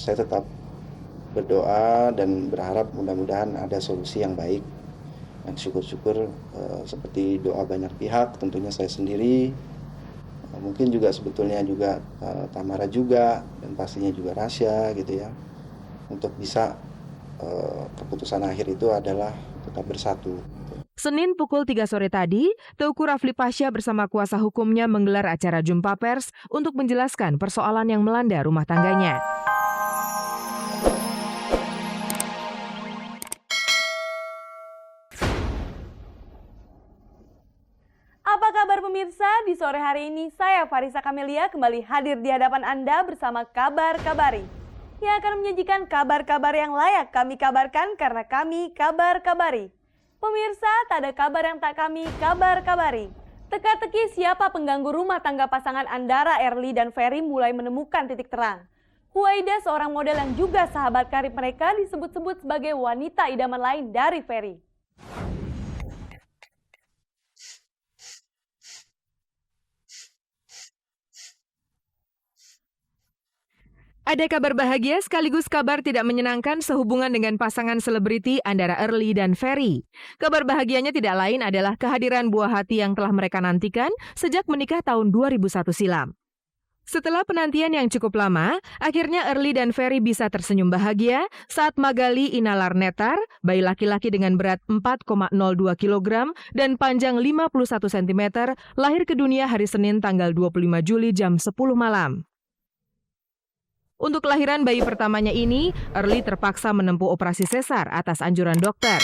saya tetap berdoa dan berharap mudah-mudahan ada solusi yang baik. Dan syukur-syukur seperti doa banyak pihak, tentunya saya sendiri, mungkin juga sebetulnya juga Tamara juga, dan pastinya juga Rasya gitu ya, untuk bisa keputusan akhir itu adalah tetap bersatu. Senin pukul 3 sore tadi, Teuku Rafli Pasha bersama kuasa hukumnya menggelar acara jumpa pers untuk menjelaskan persoalan yang melanda rumah tangganya. Apa kabar pemirsa? Di sore hari ini saya Farisa Kamelia kembali hadir di hadapan Anda bersama Kabar Kabari yang akan menyajikan kabar-kabar yang layak kami kabarkan karena kami Kabar Kabari. Pemirsa, tak ada kabar yang tak kami Kabar Kabari. Teka-teki siapa pengganggu rumah tangga pasangan Andara, Erli, dan Ferry mulai menemukan titik terang. Huwaida, seorang model yang juga sahabat karib mereka, disebut-sebut sebagai wanita idaman lain dari Ferry. Ada kabar bahagia sekaligus kabar tidak menyenangkan sehubungan dengan pasangan selebriti Andara Early dan Ferry. Kabar bahagianya tidak lain adalah kehadiran buah hati yang telah mereka nantikan sejak menikah tahun 2001 silam. Setelah penantian yang cukup lama, akhirnya Early dan Ferry bisa tersenyum bahagia saat Magali Inalarnetar, bayi laki-laki dengan berat 4,02 kg dan panjang 51 cm, lahir ke dunia hari Senin tanggal 25 Juli jam 10 malam. Untuk kelahiran bayi pertamanya ini, Early terpaksa menempuh operasi sesar atas anjuran dokter.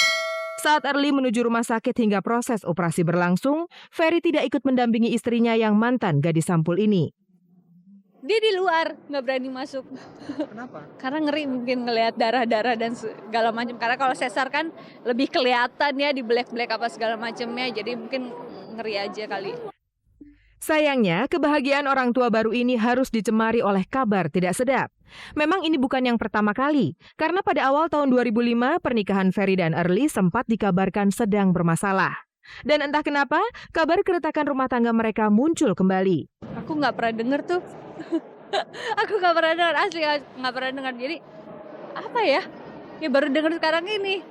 Saat Early menuju rumah sakit hingga proses operasi berlangsung, Ferry tidak ikut mendampingi istrinya yang mantan gadis sampul ini. Dia di luar, nggak berani masuk. Kenapa? Karena ngeri mungkin ngelihat darah-darah dan segala macam. Karena kalau sesar kan lebih kelihatan ya di black-black apa segala macamnya. Jadi mungkin ngeri aja kali. Sayangnya, kebahagiaan orang tua baru ini harus dicemari oleh kabar tidak sedap. Memang ini bukan yang pertama kali, karena pada awal tahun 2005, pernikahan Ferry dan Early sempat dikabarkan sedang bermasalah. Dan entah kenapa, kabar keretakan rumah tangga mereka muncul kembali. Aku nggak pernah denger tuh. Aku nggak pernah dengar, asli nggak pernah dengar. Jadi apa ya? Ya baru dengar sekarang ini.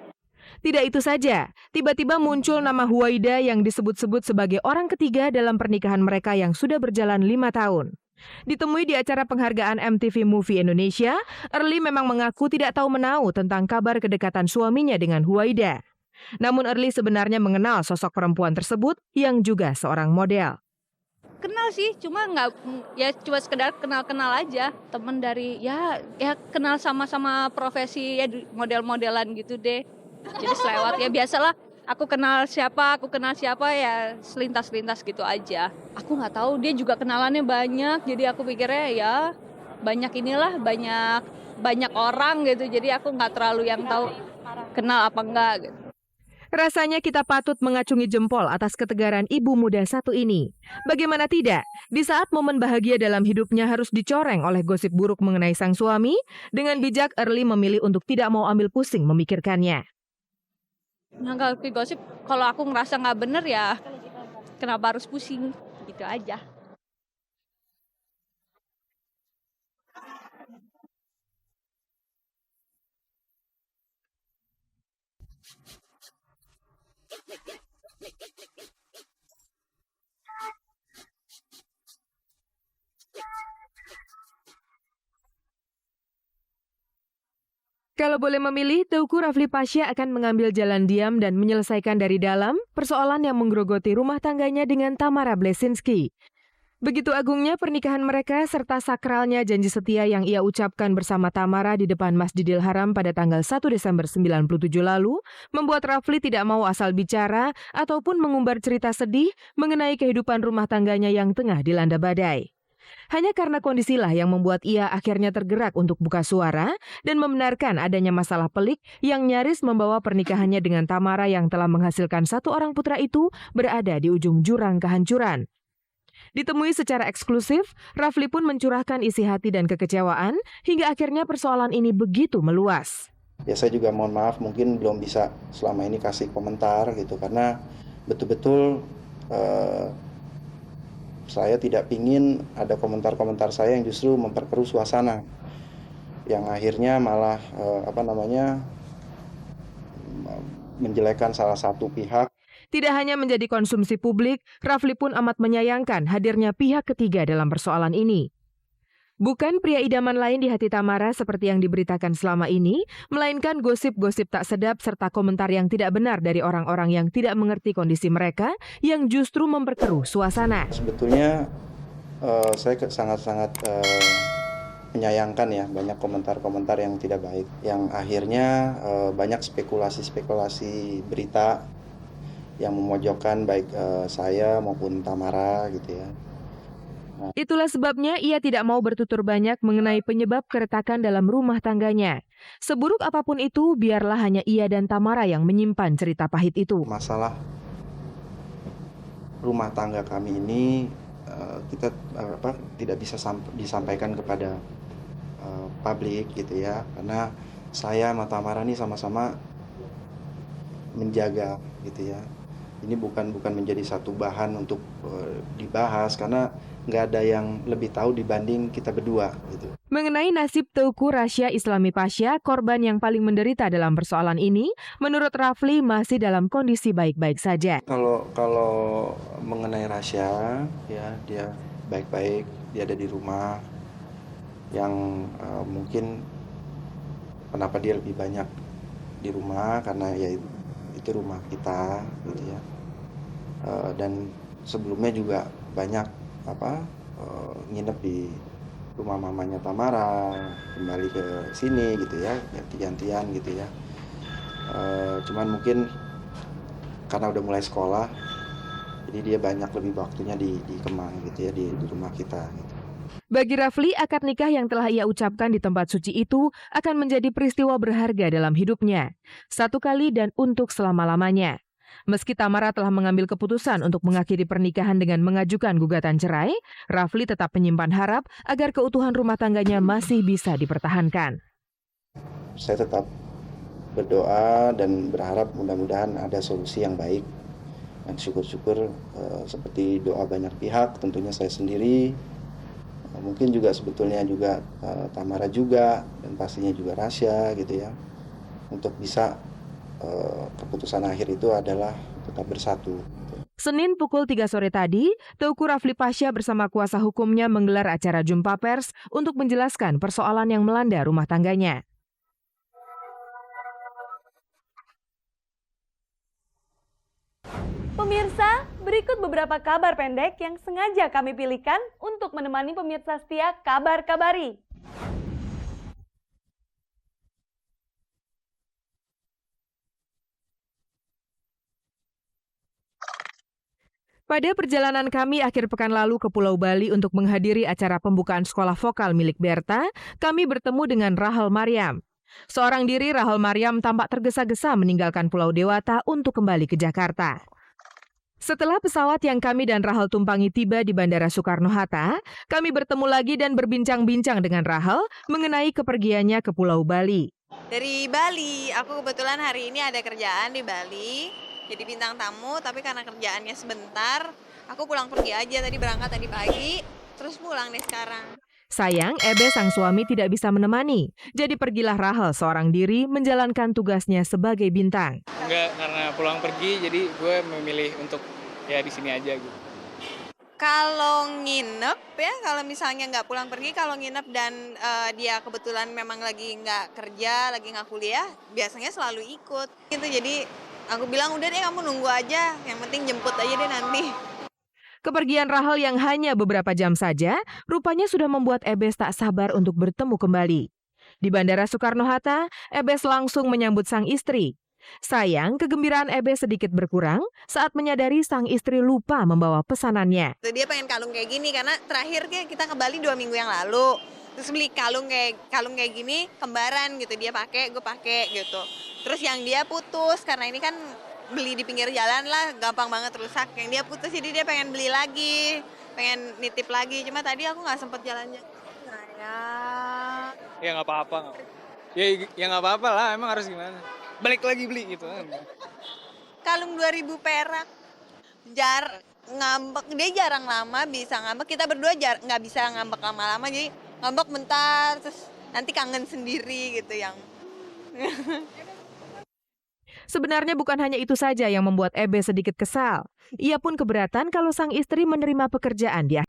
Tidak itu saja, tiba-tiba muncul nama Huwaida yang disebut-sebut sebagai orang ketiga dalam pernikahan mereka yang sudah berjalan 5 tahun. Ditemui di acara penghargaan MTV Movie Indonesia, Early memang mengaku tidak tahu menahu tentang kabar kedekatan suaminya dengan Huwaida. Namun Early sebenarnya mengenal sosok perempuan tersebut yang juga seorang model. Kenal sih, cuma cuma sekedar kenal-kenal aja. Temen dari ya kenal sama-sama profesi ya model-modelan gitu deh. Jadi selewat ya biasalah. Aku kenal siapa ya selintas-lintas gitu aja. Aku nggak tahu, dia juga kenalannya banyak. Jadi aku pikirnya ya banyak orang gitu. Jadi aku nggak terlalu yang tahu kenal apa enggak gitu. Rasanya kita patut mengacungi jempol atas ketegaran ibu muda satu ini. Bagaimana tidak, di saat momen bahagia dalam hidupnya harus dicoreng oleh gosip buruk mengenai sang suami, dengan bijak Early memilih untuk tidak mau ambil pusing memikirkannya. Menanggapi gosip, kalau aku ngerasa nggak bener ya kenapa harus pusing, gitu aja. Kalau boleh memilih, Teuku Rafli Pasha akan mengambil jalan diam dan menyelesaikan dari dalam persoalan yang menggerogoti rumah tangganya dengan Tamara Bleszynsky. Begitu agungnya pernikahan mereka serta sakralnya janji setia yang ia ucapkan bersama Tamara di depan Masjidil Haram pada tanggal 1 Desember 97 lalu, membuat Rafli tidak mau asal bicara ataupun mengumbar cerita sedih mengenai kehidupan rumah tangganya yang tengah dilanda badai. Hanya karena kondisilah yang membuat ia akhirnya tergerak untuk buka suara dan membenarkan adanya masalah pelik yang nyaris membawa pernikahannya dengan Tamara yang telah menghasilkan satu orang putra itu berada di ujung jurang kehancuran. Ditemui secara eksklusif, Rafli pun mencurahkan isi hati dan kekecewaan hingga akhirnya persoalan ini begitu meluas. Ya saya juga mohon maaf mungkin belum bisa selama ini kasih komentar gitu karena betul-betul saya tidak ingin ada komentar-komentar saya yang justru memperkeruh suasana. yang akhirnya malah menjelekkan salah satu pihak. Tidak hanya menjadi konsumsi publik, Rafli pun amat menyayangkan hadirnya pihak ketiga dalam persoalan ini. Bukan pria idaman lain di hati Tamara seperti yang diberitakan selama ini, melainkan gosip-gosip tak sedap serta komentar yang tidak benar dari orang-orang yang tidak mengerti kondisi mereka yang justru memperkeruh suasana. Sebetulnya saya sangat-sangat menyayangkan ya banyak komentar-komentar yang tidak baik, yang akhirnya banyak spekulasi-spekulasi berita yang memojokkan baik saya maupun Tamara gitu ya. Itulah sebabnya ia tidak mau bertutur banyak mengenai penyebab keretakan dalam rumah tangganya. Seburuk apapun itu, biarlah hanya ia dan Tamara yang menyimpan cerita pahit itu. Masalah rumah tangga kami ini kita tidak bisa disampaikan kepada publik gitu ya, karena saya sama Tamara ini sama-sama menjaga gitu ya. Ini bukan menjadi satu bahan untuk dibahas karena nggak ada yang lebih tahu dibanding kita berdua gitu. Mengenai nasib Teuku Rasya Islami Pasha, korban yang paling menderita dalam persoalan ini, menurut Rafli masih dalam kondisi baik-baik saja. Kalau mengenai Rasya, ya dia baik-baik, dia ada di rumah. Yang mungkin kenapa dia lebih banyak di rumah karena ya itu rumah kita gitu ya. Dan sebelumnya juga banyak nginep di rumah mamanya Tamara, kembali ke sini gitu ya, ganti-gantian gitu ya. Cuman mungkin karena udah mulai sekolah, jadi dia banyak lebih waktunya di Kemang gitu ya, di rumah kita gitu. Bagi Rafli, akad nikah yang telah ia ucapkan di tempat suci itu akan menjadi peristiwa berharga dalam hidupnya. Satu kali dan untuk selama-lamanya. Meski Tamara telah mengambil keputusan untuk mengakhiri pernikahan dengan mengajukan gugatan cerai, Rafli tetap menyimpan harap agar keutuhan rumah tangganya masih bisa dipertahankan. Saya tetap berdoa dan berharap mudah-mudahan ada solusi yang baik. Dan syukur-syukur seperti doa banyak pihak, tentunya saya sendiri, mungkin juga sebetulnya juga Tamara juga, dan pastinya juga Rasya gitu ya, untuk bisa keputusan akhir itu adalah tetap bersatu. Senin pukul 3 sore tadi, Teuku Rafli Pasha bersama kuasa hukumnya menggelar acara jumpa pers untuk menjelaskan persoalan yang melanda rumah tangganya. Pemirsa, berikut beberapa kabar pendek yang sengaja kami pilihkan untuk menemani pemirsa setia Kabar Kabari. Pada perjalanan kami akhir pekan lalu ke Pulau Bali untuk menghadiri acara pembukaan sekolah vokal milik Berta, kami bertemu dengan Rahel Mariam. Seorang diri, Rahel Mariam tampak tergesa-gesa meninggalkan Pulau Dewata untuk kembali ke Jakarta. Setelah pesawat yang kami dan Rahel tumpangi tiba di Bandara Soekarno-Hatta, kami bertemu lagi dan berbincang-bincang dengan Rahel mengenai kepergiannya ke Pulau Bali. Dari Bali, aku kebetulan hari ini ada kerjaan di Bali. Jadi bintang tamu, tapi karena kerjaannya sebentar, aku pulang pergi aja. Tadi berangkat tadi pagi, terus pulang deh sekarang. Sayang, Ebe sang suami tidak bisa menemani. Jadi pergilah Rahel seorang diri menjalankan tugasnya sebagai bintang. Enggak, karena pulang pergi, jadi gue memilih untuk ya di sini aja gitu. Kalau nginep ya, kalau misalnya nggak pulang pergi, kalau nginep dan dia kebetulan memang lagi nggak kerja, lagi nggak kuliah, biasanya selalu ikut. Gitu, jadi aku bilang udah deh kamu nunggu aja, yang penting jemput aja deh nanti. Kepergian Rahel yang hanya beberapa jam saja, rupanya sudah membuat Ebes tak sabar untuk bertemu kembali. Di Bandara Soekarno-Hatta, Ebes langsung menyambut sang istri. Sayang, kegembiraan Ebes sedikit berkurang saat menyadari sang istri lupa membawa pesanannya. Dia pengen kalung kayak gini, karena terakhir kita ke Bali 2 minggu yang lalu. Terus beli kalung kayak gini, kembaran gitu, dia pakai, gue pakai gitu. Terus yang dia putus, karena ini kan beli di pinggir jalan lah, gampang banget rusak. Yang dia putus, jadi dia pengen beli lagi, pengen nitip lagi. Cuma tadi aku nggak sempet jalannya. Ya nggak apa-apa. Ya nggak apa-apa lah, emang harus gimana? Balik lagi beli gitu. Kalung 2.000 perak. Ngambek, dia jarang lama bisa ngambek. Kita berdua nggak bisa ngambek lama-lama, jadi ngambek bentar, terus nanti kangen sendiri gitu yang Sebenarnya bukan hanya itu saja yang membuat Ebe sedikit kesal. Ia pun keberatan kalau sang istri menerima pekerjaan di